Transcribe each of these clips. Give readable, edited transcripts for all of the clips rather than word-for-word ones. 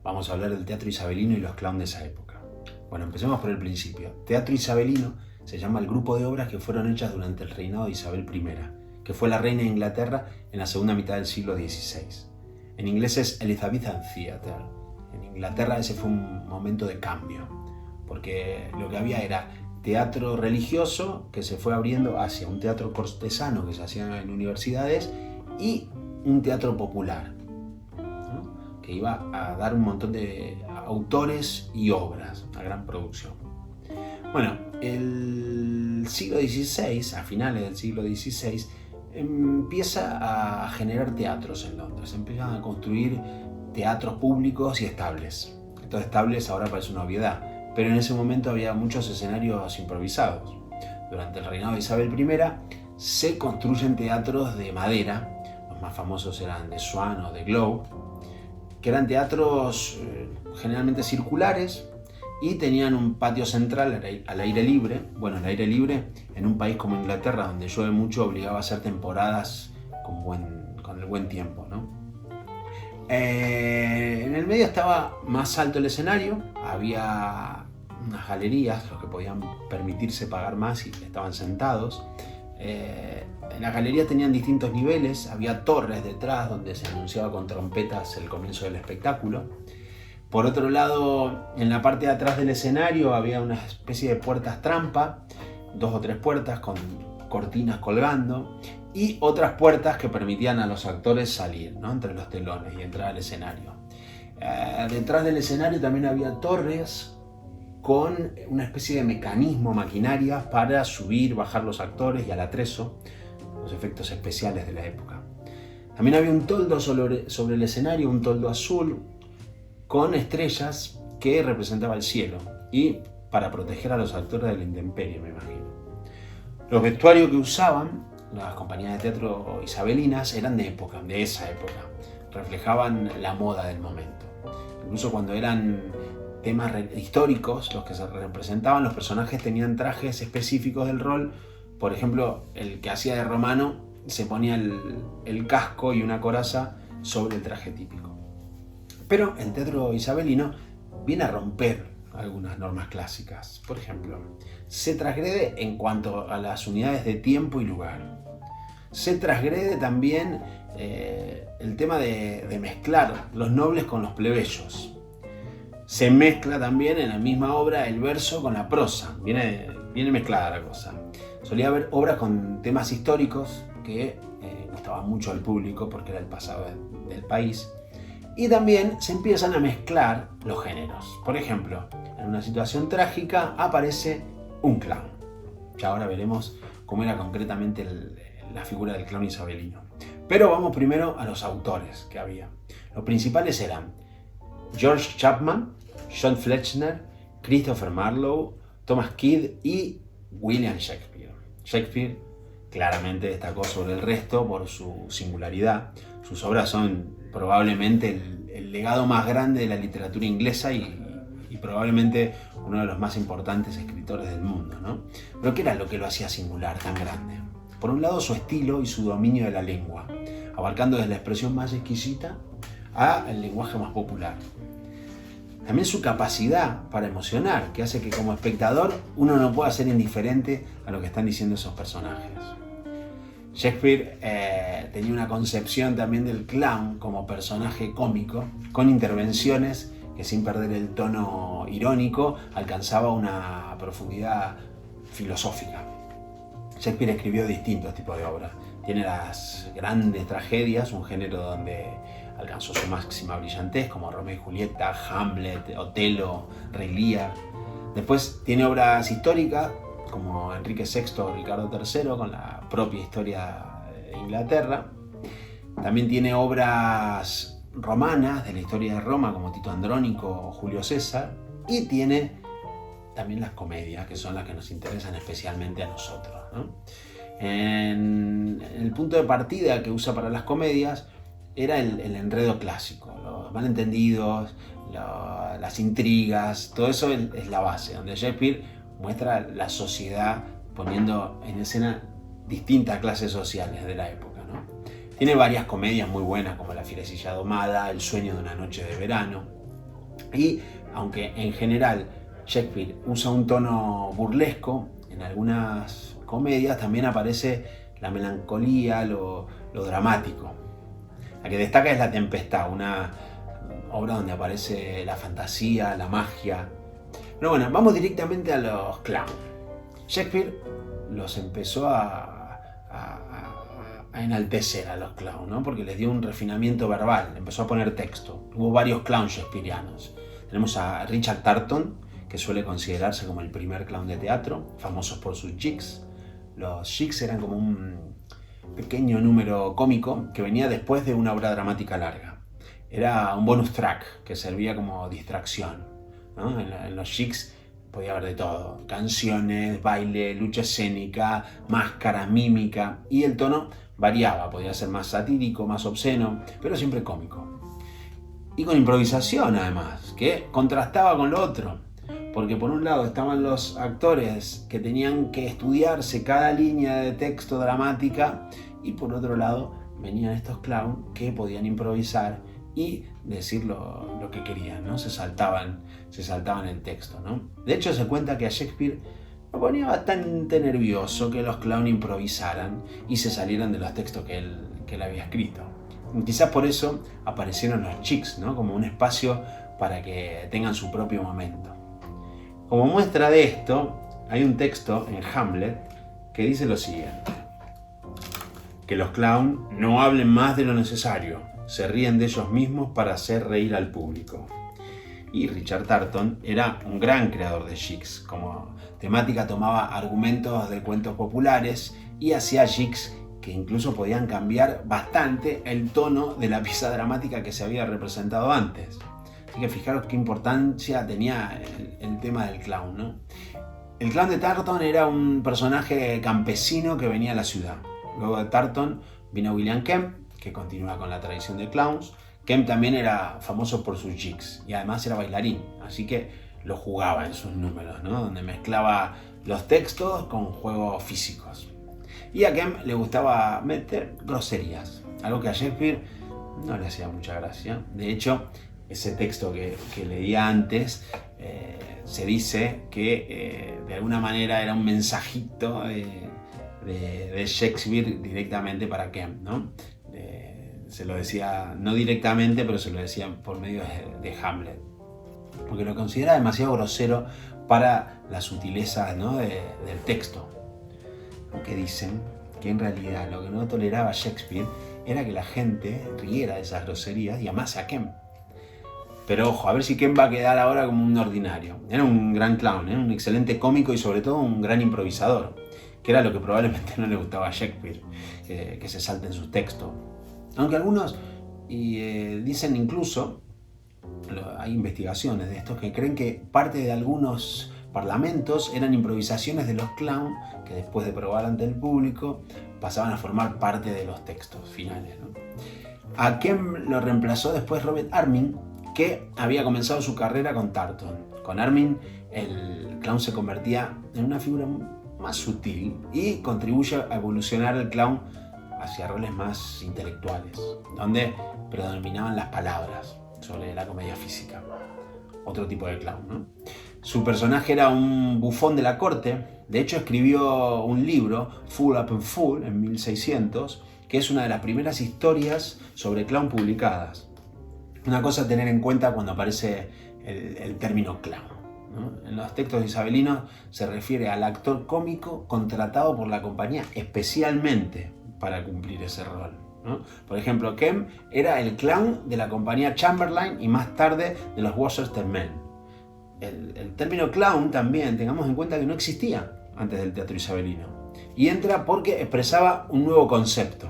Vamos a hablar del teatro isabelino y los clowns de esa época. Bueno, empecemos por el principio. Teatro isabelino se llama el grupo de obras que fueron hechas durante el reinado de Isabel I, que fue la reina de Inglaterra en la segunda mitad del siglo XVI. En inglés es Elizabethan Theatre. En Inglaterra ese fue un momento de cambio, porque lo que había era teatro religioso que se fue abriendo hacia un teatro cortesano que se hacía en universidades y un teatro popular, ¿no?, que iba a dar un montón de autores y obras, una gran producción. Bueno, el siglo XVI, a finales del siglo XVI, empieza a generar teatros en Londres, empiezan a construir teatros públicos y estables. Esto de estables ahora parece una obviedad, pero en ese momento había muchos escenarios improvisados. Durante el reinado de Isabel I se construyen teatros de madera, los más famosos eran The Swan o The Globe, que eran teatros generalmente circulares y tenían un patio central al aire libre. Bueno, el aire libre en un país como Inglaterra, donde llueve mucho, obligaba a hacer temporadas con el buen tiempo, ¿no? En el medio estaba más alto el escenario, había unas galerías, los que podían permitirse pagar más y estaban sentados. En las galerías tenían distintos niveles, había torres detrás donde se anunciaba con trompetas el comienzo del espectáculo. Por otro lado, en la parte de atrás del escenario había una especie de puertas trampa, 2 o 3 puertas con cortinas colgando y otras puertas que permitían a los actores salir, ¿no?, entre los telones y entrar al escenario. Detrás del escenario también había torres con una especie de mecanismo, maquinaria para subir, bajar los actores y al atrezo, los efectos especiales de la época. También había un toldo sobre el escenario, un toldo azul con estrellas que representaba el cielo y para proteger a los actores de la intemperie, me imagino. Los vestuarios que usaban las compañías de teatro isabelinas eran de esa época, reflejaban la moda del momento. Incluso cuando eran temas históricos los que se representaban, los personajes tenían trajes específicos del rol. Por ejemplo, el que hacía de romano se ponía el casco y una coraza sobre el traje típico. Pero el teatro isabelino viene a romper algunas normas clásicas. Por ejemplo, se transgrede en cuanto a las unidades de tiempo y lugar. Se transgrede también el tema de mezclar los nobles con los plebeyos. Se mezcla también en la misma obra el verso con la prosa. Viene mezclada la cosa. Solía haber obras con temas históricos que gustaban mucho al público porque era el pasado del país. Y también se empiezan a mezclar los géneros. Por ejemplo, en una situación trágica aparece un clown. Ya ahora veremos cómo era concretamente la figura del clown isabelino. Pero vamos primero a los autores que había. Los principales eran George Chapman, John Fletcher, Christopher Marlowe, Thomas Kidd y William Shakespeare. Shakespeare claramente destacó sobre el resto por su singularidad. Sus obras son probablemente el legado más grande de la literatura inglesa y probablemente uno de los más importantes escritores del mundo, ¿no? Pero ¿qué era lo que lo hacía singular, tan grande? Por un lado, su estilo y su dominio de la lengua, abarcando desde la expresión más exquisita al lenguaje más popular. También su capacidad para emocionar, que hace que como espectador uno no pueda ser indiferente a lo que están diciendo esos personajes. Shakespeare tenía una concepción también del clown como personaje cómico, con intervenciones que sin perder el tono irónico alcanzaba una profundidad filosófica. Shakespeare escribió distintos tipos de obras. Tiene las grandes tragedias, un género donde alcanzó su máxima brillantez, como Romeo y Julieta, Hamlet, Otelo, Rey Lear. Después tiene obras históricas, como Enrique VI o Ricardo III, con la propia historia de Inglaterra. También tiene obras romanas, de la historia de Roma, como Tito Andrónico o Julio César. Y tiene también las comedias, que son las que nos interesan especialmente a nosotros, ¿no? En el punto de partida que usa para las comedias era el enredo clásico, los malentendidos, las intrigas, todo eso es la base, donde Shakespeare muestra la sociedad poniendo en escena distintas clases sociales de la época, ¿no? Tiene varias comedias muy buenas como La fierecilla domada, El sueño de una noche de verano. Y aunque en general Shakespeare usa un tono burlesco, en algunas comedias también aparece la melancolía, lo dramático. La que destaca es La tempestad, una obra donde aparece la fantasía, la magia. Pero bueno, vamos directamente a los clowns. Shakespeare los empezó a enaltecer a los clowns, ¿no? Porque les dio un refinamiento verbal, empezó a poner texto. Hubo varios clowns shakespearianos. Tenemos a Richard Tarton, que suele considerarse como el primer clown de teatro, famosos por sus jigs. Los jigs eran como un pequeño número cómico que venía después de una obra dramática larga. Era un bonus track que servía como distracción, ¿no? En los jigs podía haber de todo: canciones, baile, lucha escénica, máscara, mímica, y el tono variaba, podía ser más satírico, más obsceno, pero siempre cómico. Y con improvisación además, que contrastaba con lo otro, porque por un lado estaban los actores que tenían que estudiarse cada línea de texto dramática, y por otro lado venían estos clowns que podían improvisar y decir lo que querían, ¿no? Se saltaban el texto, ¿no? De hecho, se cuenta que a Shakespeare lo ponía bastante nervioso que los clowns improvisaran y se salieran de los textos que él había escrito. Quizás por eso aparecieron los jigs, ¿no? Como un espacio para que tengan su propio momento. Como muestra de esto, hay un texto en Hamlet que dice lo siguiente: que los clowns no hablen más de lo necesario, se ríen de ellos mismos para hacer reír al público. Y Richard Tarton era un gran creador de jigs. Como temática tomaba argumentos de cuentos populares y hacía jigs que incluso podían cambiar bastante el tono de la pieza dramática que se había representado antes. Así que fijaros qué importancia tenía el tema del clown, ¿no? El clown de Tarton era un personaje campesino que venía a la ciudad. Luego de Tarton vino William Kemp, que continúa con la tradición de clowns. Kemp también era famoso por sus jigs y además era bailarín, así que lo jugaba en sus números, ¿no? Donde mezclaba los textos con juegos físicos. Y a Kemp le gustaba meter groserías, algo que a Shakespeare no le hacía mucha gracia. De hecho, ese texto que leía antes, se dice que de alguna manera era un mensajito de Shakespeare directamente para Kemp, ¿no? Se lo decía, no directamente, pero se lo decía por medio de Hamlet, porque lo considera demasiado grosero para la sutileza, ¿no? del texto. Aunque dicen que en realidad lo que no toleraba Shakespeare era que la gente riera de esas groserías y amase a Kemp. Pero ojo, a ver si Kemp va a quedar ahora como un ordinario. Era un gran clown, un excelente cómico y sobre todo un gran improvisador, que era lo que probablemente no le gustaba a Shakespeare, que se salten sus textos. Aunque algunos dicen incluso, hay investigaciones de estos que creen que parte de algunos parlamentos eran improvisaciones de los clowns que después de probar ante el público pasaban a formar parte de los textos finales, ¿no? A Kemp lo reemplazó después Robert Armin, que había comenzado su carrera con Tarton. Con Armin el clown se convertía en una figura más sutil y contribuye a evolucionar el clown hacia roles más intelectuales, donde predominaban las palabras sobre la comedia física. Otro tipo de clown, ¿no? Su personaje era un bufón de la corte. De hecho, escribió un libro, Full Up and Full, en 1600, que es una de las primeras historias sobre clown publicadas. Una cosa a tener en cuenta cuando aparece el término clown, ¿no? En los textos isabelinos se refiere al actor cómico contratado por la compañía especialmente para cumplir ese rol, ¿no? Por ejemplo, Kemp era el clown de la compañía Chamberlain y más tarde de los Worcester Men. El término clown también, tengamos en cuenta que no existía antes del teatro isabelino, y entra porque expresaba un nuevo concepto.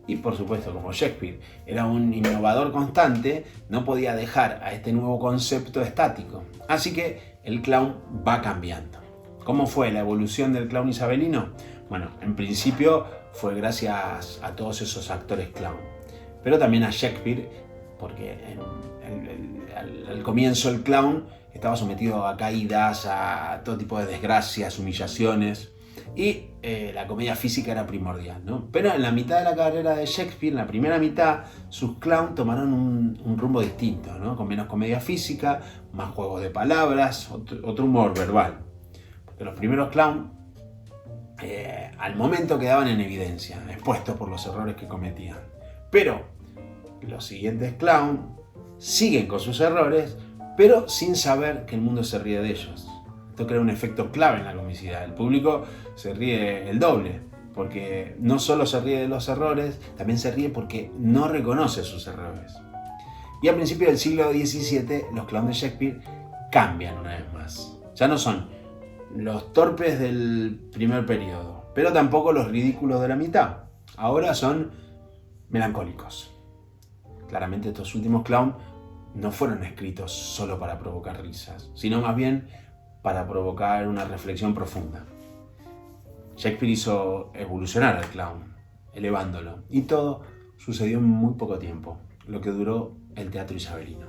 Y por supuesto, como Shakespeare era un innovador constante, no podía dejar a este nuevo concepto estático. Así que el clown va cambiando. ¿Cómo fue la evolución del clown isabelino? Bueno, en principio fue gracias a todos esos actores clown, pero también a Shakespeare, porque al comienzo el clown estaba sometido a caídas, a todo tipo de desgracias, humillaciones, y la comedia física era primordial, ¿no? Pero en la mitad de la carrera de Shakespeare, en la primera mitad, sus clowns tomaron un rumbo distinto, ¿no? Con menos comedia física, más juegos de palabras, otro humor verbal. Porque los primeros clowns, al momento quedaban en evidencia, expuestos por los errores que cometían. Pero los siguientes clowns siguen con sus errores, pero sin saber que el mundo se ríe de ellos. Esto crea un efecto clave en la comicidad. El público se ríe el doble, porque no solo se ríe de los errores, también se ríe porque no reconoce sus errores. Y a principios del siglo XVII, los clowns de Shakespeare cambian una vez más. Ya no son los torpes del primer periodo, pero tampoco los ridículos de la mitad. Ahora son melancólicos. Claramente estos últimos clowns no fueron escritos solo para provocar risas, sino más bien para provocar una reflexión profunda. Shakespeare hizo evolucionar al clown, elevándolo, y todo sucedió en muy poco tiempo, lo que duró el teatro isabelino.